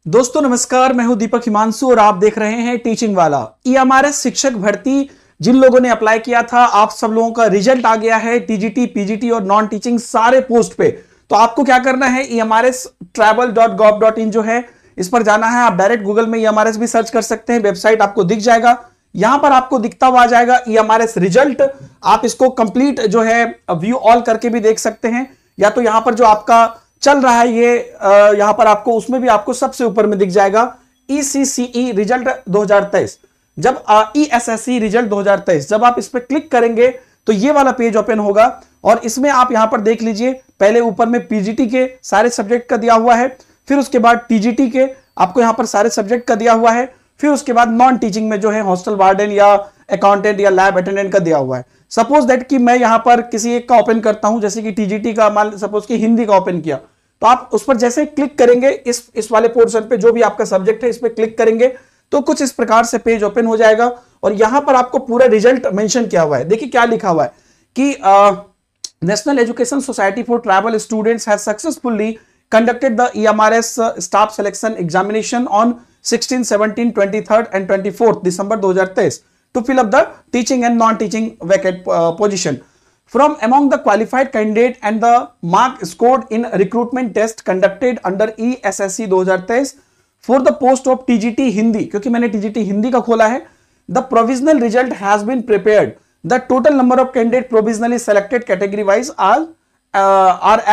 दोस्तों नमस्कार, मैं हूं दीपक हिमांशु और आप देख रहे हैं टीचिंग वाला। ईएमआरएस शिक्षक भर्ती जिन लोगों ने अप्लाई किया था, आप सब लोगों का रिजल्ट आ गया है टीजीटी, पीजीटी और नॉन टीचिंग सारे पोस्ट पे। तो आपको क्या करना है, emrs.travel.gov.in जो है इस पर जाना है। आप डायरेक्ट गूगल में ईएमआरएस भी सर्च कर सकते हैं, वेबसाइट आपको दिख जाएगा। यहां पर आपको दिखता हुआ आ जाएगा ईएमआरएस रिजल्ट। आप इसको कंप्लीट जो है व्यू ऑल करके भी देख सकते हैं, या तो यहां पर जो आपका चल रहा है ये यहां पर आपको उसमें भी आपको सबसे ऊपर में दिख जाएगा ईसीसीई रिजल्ट 2023। जब ईएसएससी रिजल्ट 2023 जब आप इस पर क्लिक करेंगे तो ये वाला पेज ओपन होगा और इसमें आप यहां पर देख लीजिए, पहले ऊपर में पीजीटी के सारे सब्जेक्ट का दिया हुआ है, फिर उसके बाद टीजीटी के आपको यहां पर सारे सब्जेक्ट का दिया हुआ है, फिर उसके बाद नॉन टीचिंग में जो है हॉस्टल वार्डन या अकाउंटेंट या लैब अटेंडेंट का दिया हुआ है। सपोज दैट कि मैं यहां पर किसी एक का ओपन करता हूं, जैसे कि टीजीटी का, मान सपोज कि हिंदी का ओपन किया, तो आप उस पर जैसे क्लिक करेंगे इस वाले पोर्शन पे, जो भी आपका सब्जेक्ट है इस पे क्लिक करेंगे तो कुछ इस प्रकार से पेज ओपन हो जाएगा और यहां पर आपको पूरा रिजल्ट मेंशन किया हुआ है। देखिए क्या लिखा हुआ है कि national education society for tribal students has successfully conducted the EMRS staff selection examination on 16, 17, 23 and 24 December 2023 to fill up the teaching and non-teaching vacant position. From among the qualified candidate and the mark scored in recruitment test conducted under ESSC 2023 for the post of TGT Hindi, क्योंकि मैंने TGT Hindi का खोला है, the provisional result has been prepared. The total number of candidate provisionally selected category wise are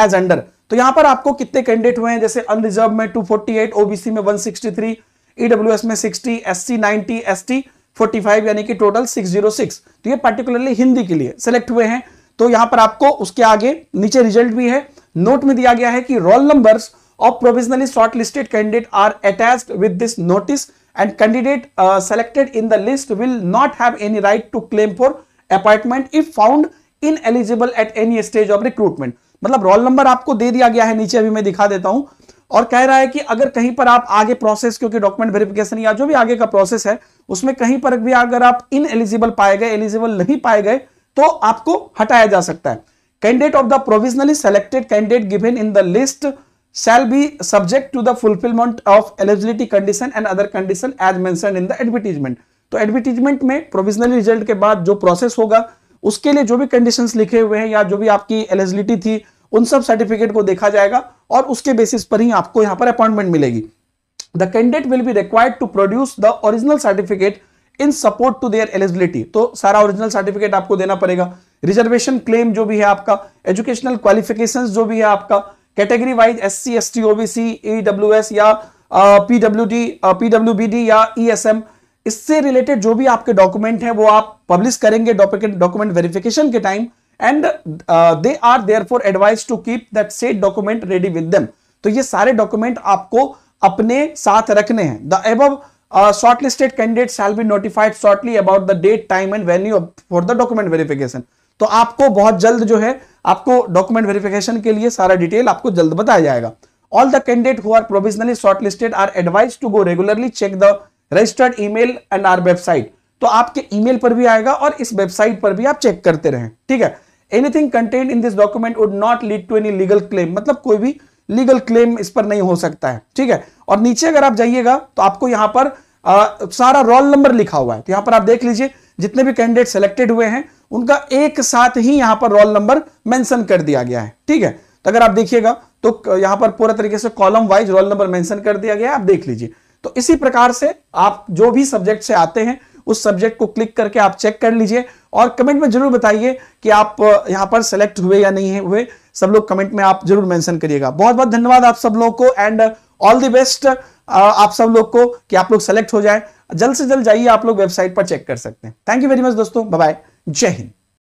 as under. तो यहां पर आपको कितने कैंडिडेट हुए हैं, जैसे अनरिजर्व में 248, ओबीसी में 163, ईडब्ल्यूएस में 60, एससी 90, एसटी 45, यानी कि टोटल 606। तो ये पर्टिकुलरली हिंदी के लिए सेलेक्ट हुए हैं। तो यहां पर आपको उसके आगे नीचे रिजल्ट भी है, नोट में दिया गया है कि roll numbers of provisionally shortlisted candidate are attached with this notice and candidate selected in the list will not have any right to claim for appointment if found ineligible at any stage of recruitment. मतलब roll number आपको दे दिया गया है, नीचे अभी मैं दिखा देता हूं, और कह रहा है कि अगर कहीं पर आप आगे प्रोसेस, क्योंकि डॉक्यूमेंट वेरिफिकेशन या जो भी आगे का प्रोसेस है उसमें कहीं पर भी अगर आप इनएलिजिबल पाए गए, एलिजिबल नहीं पाए गए, तो आपको हटाया जा सकता है। Candidate of the provisionally selected candidate given in the list shall be subject to the fulfilment of eligibility condition and other condition as mentioned in the advertisement. तो एडवर्टीजमेंट में प्रोविजनली रिजल्ट के बाद जो प्रोसेस होगा उसके लिए जो भी कंडीशंस लिखे हुए हैं या जो भी आपकी एलिजिबिलिटी थी उन सब सर्टिफिकेट को देखा जाएगा और उसके बेसिस पर ही आपको यहां पर अपॉइंटमेंट मिलेगी। The candidate will be required to produce the original certificate in support to their eligibility. तो सारा ओरिजिनल सर्टिफिकेट आपको देना पड़ेगा। रिजर्वेशन क्लेम जो भी है आपका, एजुकेशनल क्वालिफिकेशंस जो भी है आपका, category wise SC, ST, OBC, EWS या पीडब्ल्यूबीडी या ईएसएम, इससे रिलेटेड जो भी आपके डॉक्यूमेंट है वो आप पब्लिश करेंगे डॉक्यूमेंट वेरिफिकेशन के time, and they are therefore advised to keep that said document ready with them. तो ये सारे डॉक्यूमेंट आपको अपने साथ रखने हैं। The above shortlisted candidates shall be notified shortly about the date, time and venue for the document verification. तो आपको बहुत जल्द जो है आपको डॉक्यूमेंट वेरिफिकेशन के लिए सारा डिटेल आपको जल्द बताया जाएगा। All the candidates who are provisionally shortlisted are advised to go regularly check the registered email and our website. तो आपके ईमेल पर भी आएगा और इस वेबसाइट पर भी आप चेक करते रहें, ठीक है। Anything contained in this document would not lead to any legal claim, मतलब कोई भी लीगल क्लेम इस पर नहीं हो सकता है, ठीक है। और नीचे अगर आप जाइएगा तो आपको यहां पर सारा रोल नंबर लिखा हुआ है। तो यहां पर आप देख लीजिए जितने भी कैंडिडेट सेलेक्टेड हुए हैं उनका एक साथ ही यहां पर रोल नंबर मेंशन कर दिया गया है, ठीक है। तो अगर आप देखिएगा तो यहां पर पूरा तरीके से column wise roll number mention कर दिया गया है, आप देख लीजिए। तो इसी प्रकार से आप जो भी सब्जेक्ट से आते हैं उस सब्जेक्ट को क्लिक करके आप चेक कर लीजिए और कमेंट में जरूर बताइए कि आप यहां पर सेलेक्ट हुए या नहीं हुए। सब लोग कमेंट में आप जरूर मेंशन करिएगा। बहुत बहुत धन्यवाद आप सब लोगों को एंड ऑल द बेस्ट आप सब लोग को कि आप लोग सेलेक्ट हो जाए। जल्द से जल्द जाइए, आप लोग वेबसाइट पर चेक कर सकते हैं। थैंक यू वेरी मच दोस्तों, बाय बाय, जय हिंद।